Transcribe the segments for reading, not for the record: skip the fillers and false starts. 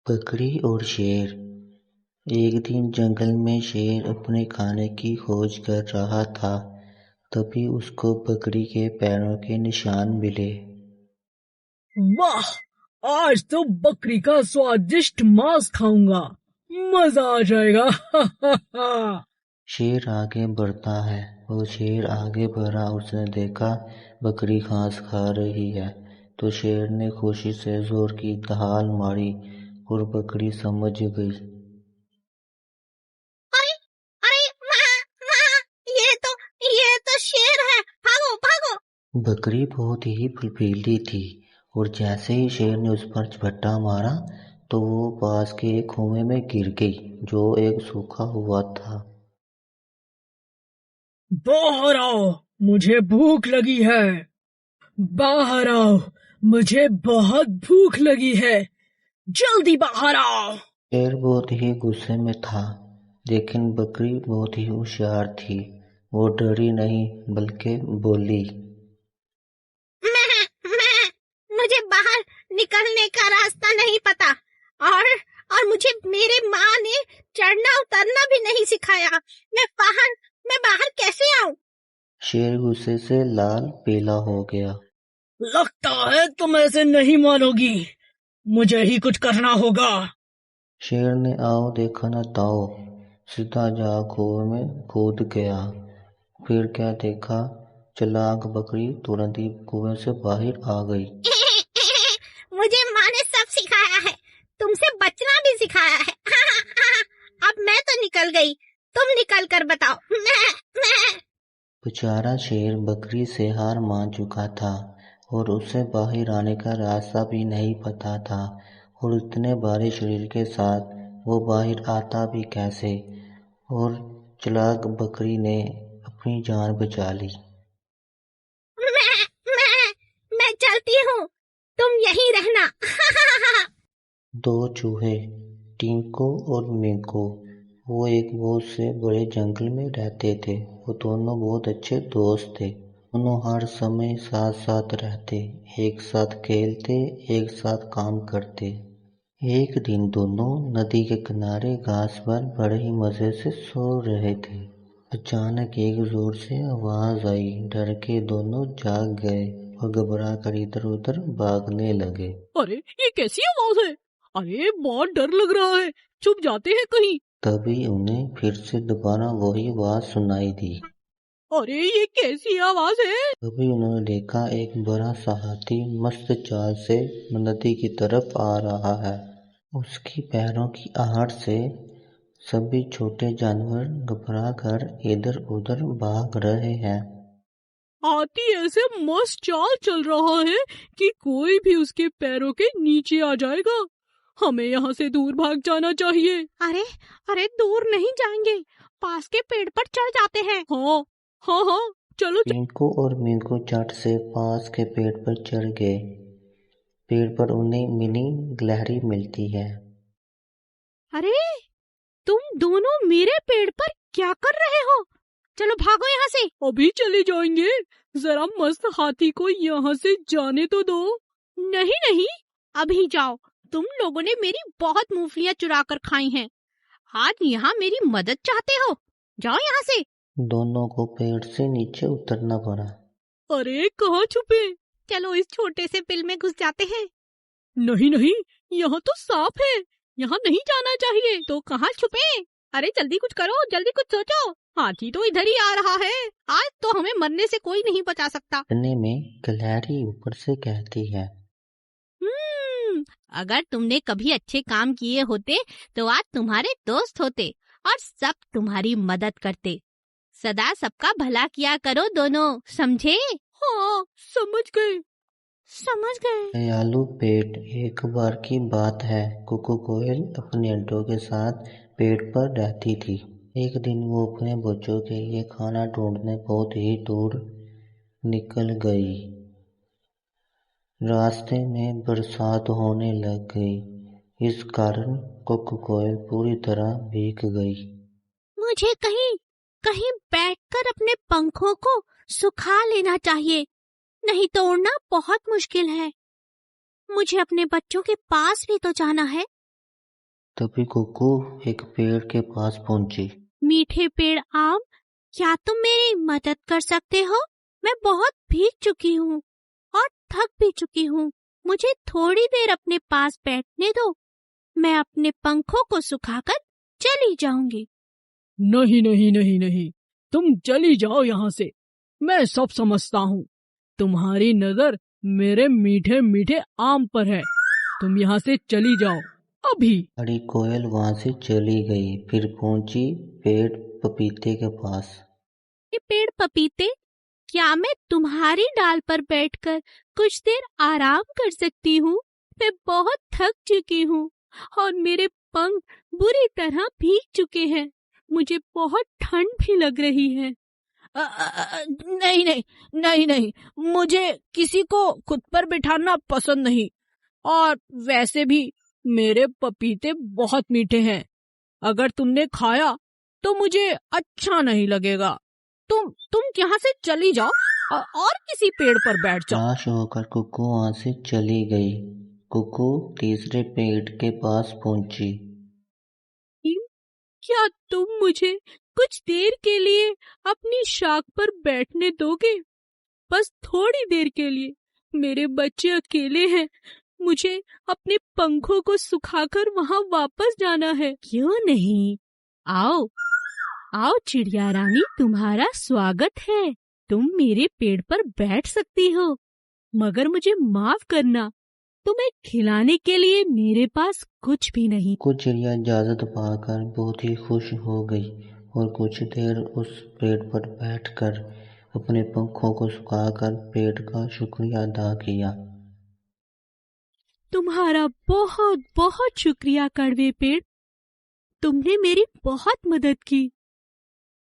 बकरी और शेर। एक दिन जंगल में शेर अपने खाने की खोज कर रहा था। तभी उसको बकरी के पैरों के निशान मिले। वाह, आज तो बकरी का स्वादिष्ट मांस खाऊंगा, मजा आ जाएगा। शेर आगे बढ़ता है और शेर आगे बढ़ा। उसने देखा बकरी घास खा रही है, तो शेर ने खुशी से जोर की दहाड़ मारी और बकरी समझ गई। अरे अरे ये तो शेर है, भागो भागो। बकरी बहुत ही फुर्तीली थी और जैसे ही शेर ने उस पर झपट्टा मारा तो वो पास के एक कुएं में गिर गई, जो एक सूखा हुआ था। बाहर आओ, मुझे भूख लगी है। बाहर आओ, मुझे बहुत भूख लगी है। जल्दी बाहर आओ। शेर बहुत ही गुस्से में था, लेकिन बकरी बहुत ही होशियार थी। वो डरी नहीं बल्कि बोली, मैं मुझे बाहर निकलने का रास्ता नहीं पता, और मुझे मेरे माँ ने चढ़ना उतरना भी नहीं सिखाया। मैं बाहर कैसे आऊं? शेर गुस्से से लाल पीला हो गया। लगता है तुम ऐसे नहीं मानोगी, मुझे ही कुछ करना होगा। शेर ने आओ देखा न ताओ सीधा जा कुएं में कूद गया। फिर क्या देखा, चालाक बकरी तुरंत ही कुएं से बाहर आ गई। मुझे माँ ने सब सिखाया है, तुमसे बचना भी सिखाया है। अब मैं तो निकल गई, तुम निकल कर बताओ। मैं बेचारा शेर बकरी से हार मान चुका था और उसे बाहर आने का रास्ता भी नहीं पता था, और इतने भारी शरीर के साथ वो बाहर आता भी कैसे। और चालाक बकरी ने अपनी जान बचा ली। मैं मैं चलती हूँ, तुम यहीं रहना। दो चूहे, टिंको और मिंको, वो एक बहुत से बड़े जंगल में रहते थे। वो दोनों बहुत अच्छे दोस्त थे। दोनों हर समय साथ साथ रहते, एक साथ खेलते, एक साथ काम करते। एक दिन दोनों नदी के किनारे घास पर बड़े ही मजे से सो रहे थे। अचानक एक जोर से आवाज आई। डर के दोनों जाग गए और घबरा कर इधर उधर भागने लगे। अरे ये कैसी आवाज है? अरे बहुत डर लग रहा है, छुप जाते हैं कहीं। तभी उन्हें फिर से दोबारा वही आवाज सुनाई दी। अरे ये कैसी आवाज है? तभी उन्होंने देखा एक बड़ा सा हाथी मस्त चाल से नदी की तरफ आ रहा है। उसकी पैरों की आहट से सभी छोटे जानवर घबरा कर इधर उधर भाग रहे हैं। हाथी ऐसे मस्त चाल चल रहा है कि कोई भी उसके पैरों के नीचे आ जाएगा। हमें यहाँ से दूर भाग जाना चाहिए। अरे अरे दूर नहीं जाएंगे, पास के पेड़ पर चढ़ जाते हैं। हाँ हाँ हाँ, चलो। टिंको और मिंको झट से पास के पेड़ पर चढ़ गए। पेड़ पर उन्हें मिनी गिलहरी मिलती है। अरे तुम दोनों मेरे पेड़ पर क्या कर रहे हो? चलो भागो यहाँ से। अभी चले जाएंगे, जरा मस्त हाथी को यहाँ से जाने तो दो। नहीं नहीं, अभी जाओ। तुम लोगों ने मेरी बहुत मूंगफलियां चुरा कर खाई हैं, आज यहाँ मेरी मदद चाहते हो? जाओ यहाँ से। दोनों को पेड़ से नीचे उतरना पड़ा। अरे कहाँ छुपे? चलो इस छोटे से बिल में घुस जाते हैं। नहीं नहीं, यहाँ तो सांप है, यहाँ नहीं जाना चाहिए। तो कहाँ छुपे? अरे जल्दी कुछ करो, जल्दी कुछ सोचो। हाथी तो इधर ही आ रहा है, आज तो हमें मरने से कोई नहीं बचा सकता। इतने में गिलहरी ऊपर से कहती है, अगर तुमने कभी अच्छे काम किए होते तो आज तुम्हारे दोस्त होते और सब तुम्हारी मदद करते। सदा सबका भला किया करो दोनों, समझे? हाँ समझ गए। समझ गए। दयालु पेट। एक बार की बात है, कुकू कोयल अपने अंडों के साथ पेड़ पर रहती थी। एक दिन वो अपने बच्चों के लिए खाना ढूंढने बहुत ही दूर निकल गई। रास्ते में बरसात होने लग गई, इस कारण कुकू कोयल पूरी तरह भीग गई। मुझे कहीं कहीं बैठकर अपने पंखों को सुखा लेना चाहिए, नहीं तो उड़ना बहुत मुश्किल है। मुझे अपने बच्चों के पास भी तो जाना है। तभी कुकू एक पेड़ के पास पहुंची। मीठे पेड़ आम, क्या तुम मेरी मदद कर सकते हो? मैं बहुत भीग चुकी हूँ और थक भी चुकी हूँ। मुझे थोड़ी देर अपने पास बैठने दो। मैं अपने पंखों को सुखाकर चली जाऊंगी। नहीं नहीं नहीं नहीं, तुम चली जाओ यहाँ से। मैं सब समझता हूँ। तुम्हारी नजर मेरे मीठे मीठे आम पर है। तुम यहाँ से चली जाओ अभी। बड़ी कोयल वहां से चली गई। फिर पहुंची पेड़ पपीते के पास। ये पेड़ पपीते, क्या मैं तुम्हारी डाल पर बैठकर कुछ देर आराम कर सकती हूँ? मैं बहुत थक चुकी हूँ और मेरे पंख बुरी तरह भीग चुके हैं। मुझे बहुत ठंड भी लग रही है। नहीं नहीं नहीं नहीं, मुझे किसी को खुद पर बिठाना पसंद नहीं, और वैसे भी मेरे पपीते बहुत मीठे हैं। अगर तुमने खाया तो मुझे अच्छा नहीं लगेगा। तुम यहाँ से चली जाओ और किसी पेड़ पर बैठ जाओ। निराश होकर कुकू वहां से चली गई। कुकू तीसरे पेड़ के पास पहुंची। क्या तुम मुझे कुछ देर के लिए अपनी शाख पर बैठने दोगे? बस थोड़ी देर के लिए। मेरे बच्चे अकेले हैं। मुझे अपने पंखों को सुखाकर वहां वापस जाना है। क्यों नहीं, आओ आओ चिड़िया रानी, तुम्हारा स्वागत है। तुम मेरे पेड़ पर बैठ सकती हो, मगर मुझे माफ करना, तुम्हें खिलाने के लिए मेरे पास कुछ भी नहीं। कुछ चिड़िया इजाजत पाकर बहुत ही खुश हो गई और कुछ देर उस पेड़ पर बैठकर अपने पंखों को सुखाकर पेड़ का शुक्रिया अदा किया। तुम्हारा बहुत बहुत शुक्रिया कड़वे पेड़, तुमने मेरी बहुत मदद की।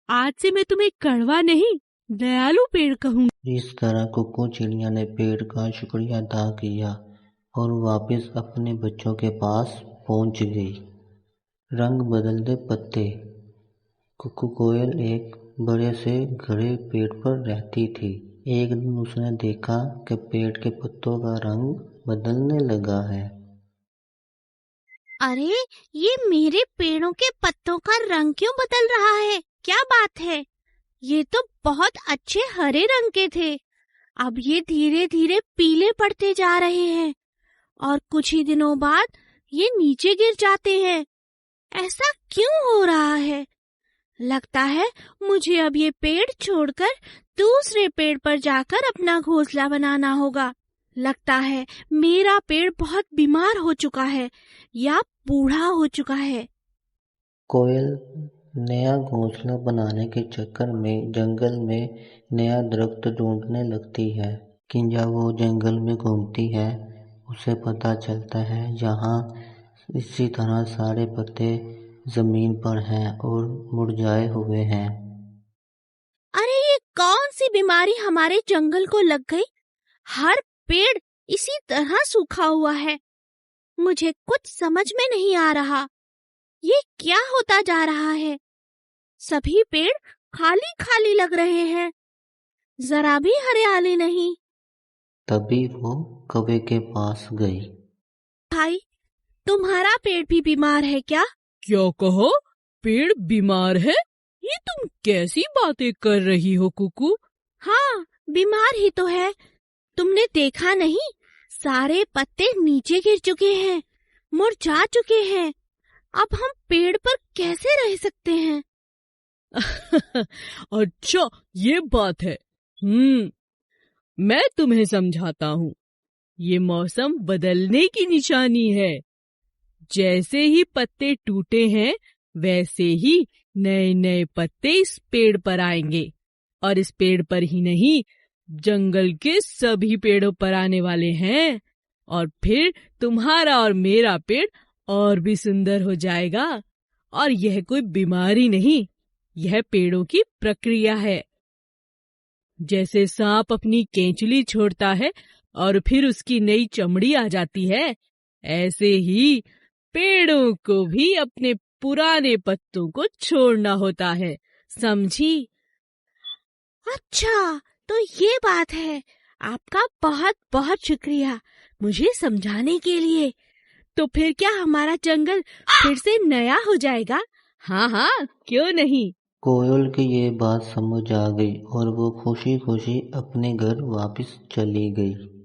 आज से मैं तुम्हें कड़वा नहीं, दयालु पेड़ कहूंगी। इस तरह कुकू चिड़िया ने पेड़ का शुक्रिया अदा किया और वापस अपने बच्चों के पास पहुंच गई। रंग बदलते पत्ते। कुकू कोयल एक बड़े से घने पेड़ पर रहती थी। एक दिन उसने देखा कि पेड़ के पत्तों का रंग बदलने लगा है। अरे, ये मेरे पेड़ों के पत्तों का रंग क्यों बदल रहा है? क्या बात है? ये तो बहुत अच्छे हरे रंग के थे, अब ये धीरे धीरे पीले पड़ते जा रहे हैं और कुछ ही दिनों बाद ये नीचे गिर जाते हैं। ऐसा क्यों हो रहा है? लगता है मुझे अब ये पेड़ छोड़कर दूसरे पेड़ पर जाकर अपना घोंसला बनाना होगा। लगता है मेरा पेड़ बहुत बीमार हो चुका है या बूढ़ा हो चुका है। कोयल नया घोंसला बनाने के चक्कर में जंगल में नया दरख्त ढूंढने लगती है कि जब वो जंगल में घूमती है उसे पता चलता है यहाँ इसी तरह सारे पत्ते जमीन पर हैं और मुरझाए हुए हैं। अरे, ये कौन सी बीमारी हमारे जंगल को लग गई? हर पेड़ इसी तरह सूखा हुआ है। मुझे कुछ समझ में नहीं आ रहा। ये क्या होता जा रहा है? सभी पेड़ खाली खाली लग रहे हैं, जरा भी हरियाली नहीं। तभी वो कौवे के पास गई। भाई, तुम्हारा पेड़ भी बीमार है क्या? क्या कहो? पेड़ बीमार है? ये तुम कैसी बातें कर रही हो कुकू? हाँ, बीमार ही तो है। तुमने देखा नहीं, सारे पत्ते नीचे गिर चुके हैं, मुरझा चुके हैं। अब हम पेड़ पर कैसे रह सकते हैं? अच्छा, ये बात है। मैं तुम्हें समझाता हूँ। ये मौसम बदलने की निशानी है। जैसे ही पत्ते टूटे हैं, वैसे ही नए नए पत्ते इस पेड़ पर आएंगे, और इस पेड़ पर ही नहीं, जंगल के सभी पेड़ों पर आने वाले हैं। और फिर तुम्हारा और मेरा पेड़ और भी सुंदर हो जाएगा। और यह कोई बीमारी नहीं, यह पेड़ों की प्रक्रिया है। जैसे सांप अपनी केंचुली छोड़ता है और फिर उसकी नई चमड़ी आ जाती है, ऐसे ही पेड़ों को भी अपने पुराने पत्तों को छोड़ना होता है। समझी? अच्छा, तो ये बात है। आपका बहुत बहुत शुक्रिया मुझे समझाने के लिए। तो फिर क्या हमारा जंगल फिर से नया हो जाएगा? हाँ हाँ, क्यों नहीं। कोयल की ये बात समझ आ गई और वो खुशी खुशी अपने घर वापस चली गई।